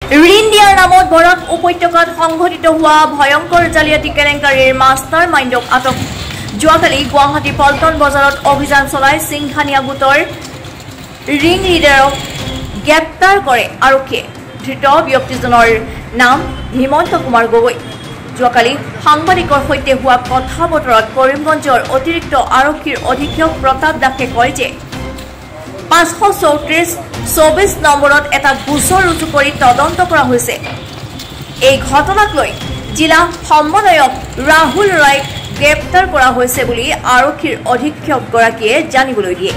ঋণ দিয়াৰ নামত বৰাক উপত্যকাত সংঘটিত হোৱা ভয়ংকৰ জালিয়াতি কেলেংকাৰীৰ মাষ্টাৰ মাইণ্ডক আটক যোৱাকালি গুৱাহাটী পল্টন বজাৰত অভিযান চলাই সিংঘানিয়া গোটৰ ৰিং লিডাৰক গ্ৰেপ্তাৰ কৰে আৰক্ষীয়ে ধৃত ব্যক্তিজনৰ নাম হিমন্ত কুমাৰ গগৈ যোৱাকালি সাংবাদিকৰ সৈতে হোৱা কথা বতৰাত কৰিমগঞ্জৰ অতিৰিক্ত আৰক্ষীৰ অধীক্ষক প্ৰতাপ দাসে কয় যে 534-24 নম্বৰত এটা গোচৰ ৰুজু কৰি তদন্ত কৰা হৈছে এই ঘটনাক লৈ জিলা সমন্বয়ক ৰাহুল ৰায়ক গ্ৰেপ্তাৰ কৰা হৈছে বুলি আৰক্ষীৰ অধীক্ষক গৰাকীয়ে জানিবলৈ দিয়ে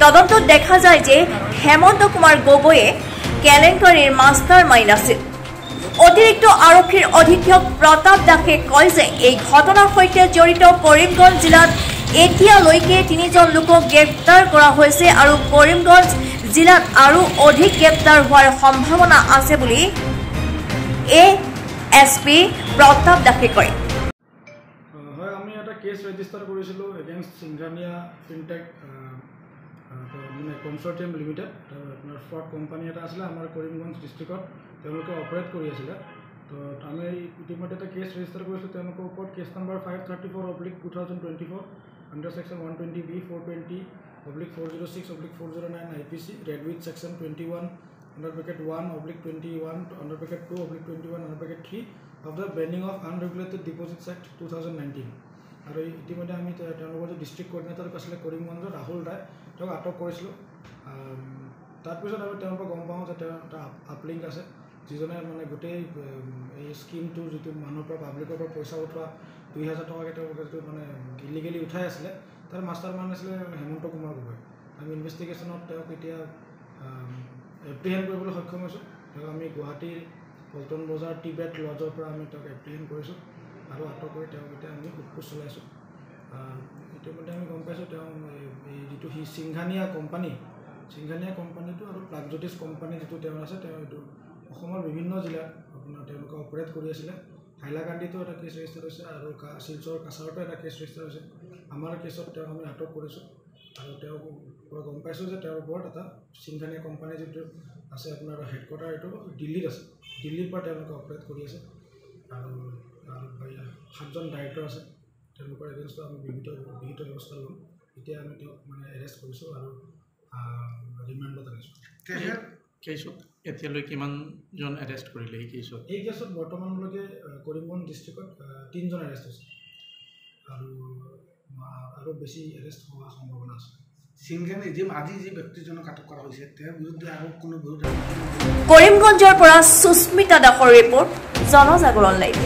তদন্তত দেখা যায় যে হেমন্ত কুমাৰ গগৈয়ে কেলেংকাৰীৰ মাষ্টাৰ মাইণ্ড আছিল অতিৰিক্ত আৰক্ষীৰ অধীক্ষক প্ৰতাপ দাসে কয় যে এই ঘটনাৰ সৈতে জড়িত কৰিমগঞ্জ জিলাত এতিয়ালৈকে 3জন লোকক গ্ৰেপ্তাৰ কৰা হৈছে আৰু কৰিমগঞ্জ জিলাত আৰু অধিক গ্ৰেপ্তাৰ হোৱাৰ সম্ভাৱনা আছে বুলি এএছপি প্ৰতাপ দাসে কয় হয় আমি এটা কেছ ৰেজিষ্টাৰ কৰিছিলো এগেইনষ্ট সিংঘানিয়া ফিনটেক মানে কনচৰ্টিয়াম লিমিটেড আপোনাৰ ফ্ৰড কোম্পানী এটা আছিল আমাৰ কৰিমগঞ্জ ডিষ্ট্ৰিক্টত তেওঁলোকে অপাৰেট কৰি আছিল তো আমি ইতিমধ্যে এটা কেছ ৰেজিষ্টাৰ কৰিছিলোঁ তেওঁলোকৰ ওপৰত cash number 534/2024 under section 120B 420/406/409 IPC read with section 21 under bracket 1/21 under bracket 2/21 under bracket 3 of the banning of unregulated deposits act 2019 আৰু ইতিমধ্যে আমি তেওঁলোকৰ যে ডিষ্ট্ৰিক্ট কোঅৰ্ডিনেটৰ আছিলে কৰিমগঞ্জৰ ৰাহুল ৰায় তেওঁক আটক কৰিছিলোঁ তাৰপিছত আমি তেওঁলোকক গম পাওঁ যে তেওঁ এটা আপলিংক আছে যিজনে মানে গোটেই এই স্কিমটো যিটো মানুহৰ পৰা পাব্লিকৰ পৰা পইচা উঠোৱা 2000 টকাকৈ তেওঁলোকে যিটো মানে ইলিগেলি উঠাই আছিলে তাৰ মাষ্টাৰ মাইণ্ড আছিলে হেমন্ত কুমাৰ গগৈ আমি ইনভেষ্টিগেশ্যনত তেওঁক এতিয়া এপ্ৰিহেণ্ড কৰিবলৈ সক্ষম হৈছোঁ তেওঁক আমি গুৱাহাটীৰ পল্টন বজাৰ টিবেট লজৰ পৰা আমি তেওঁক এপ্ৰিহেণ্ড কৰিছোঁ আৰু আটক কৰি তেওঁক এতিয়া আমি সোধপোছ চলাইছোঁ ইতিমধ্যে আমি গম পাইছোঁ তেওঁ এই যিটো সিংঘানিয়া কোম্পানীটো আৰু প্ৰাগজ্যোতিষ কোম্পানী যিটো তেওঁৰ আছে তেওঁ এইটো অসমৰ বিভিন্ন জিলাত আপোনাৰ তেওঁলোকে অপাৰেট কৰি আছিলে হাইলাকান্দিতো এটা কেছ ৰেজিষ্টাৰ হৈছে আৰু শিলচৰ কাছাৰতো এটা কেছ ৰেজিষ্টাৰ হৈছে আমাৰ কেছত তেওঁক আমি আটক কৰিছোঁ আৰু তেওঁক পৰা গম পাইছোঁ যে তেওঁৰ ওপৰত এটা সিংঘানিয়া কোম্পানী যিটো আছে আপোনাৰ হেডকোৱাৰ্টাৰ এইটো দিল্লীত আছে দিল্লীৰ পৰা তেওঁলোকে অপাৰেট কৰি আছে আৰু 7জন ডাইৰেক্টৰ আছে তেওঁলোকৰ এগেইনষ্টত আমি বিহিত ব্যৱস্থা ল'ম এতিয়া আমি তেওঁক মানে এৰেষ্ট কৰিছোঁ আৰু ৰিমাণ্ডত আনিছোঁ কেছত এতিয়ালৈ কিমানজন এৰেষ্ট কৰিলে এই কেছত বৰ্তমানলৈকে কৰিমগঞ্জ ডিষ্ট্ৰিক্টত 3জন এৰেষ্ট হৈছে আৰু বেছি এৰেষ্ট হোৱাৰ সম্ভাৱনা আছে আজি যি ব্যক্তিজনক আটক কৰা হৈছে তেওঁৰ বিৰুদ্ধে আৰু কোনো কৰিমগঞ্জৰ পৰা সুস্মিতা দাসৰ ৰিপৰ্ট জনজাগৰণ লাইভ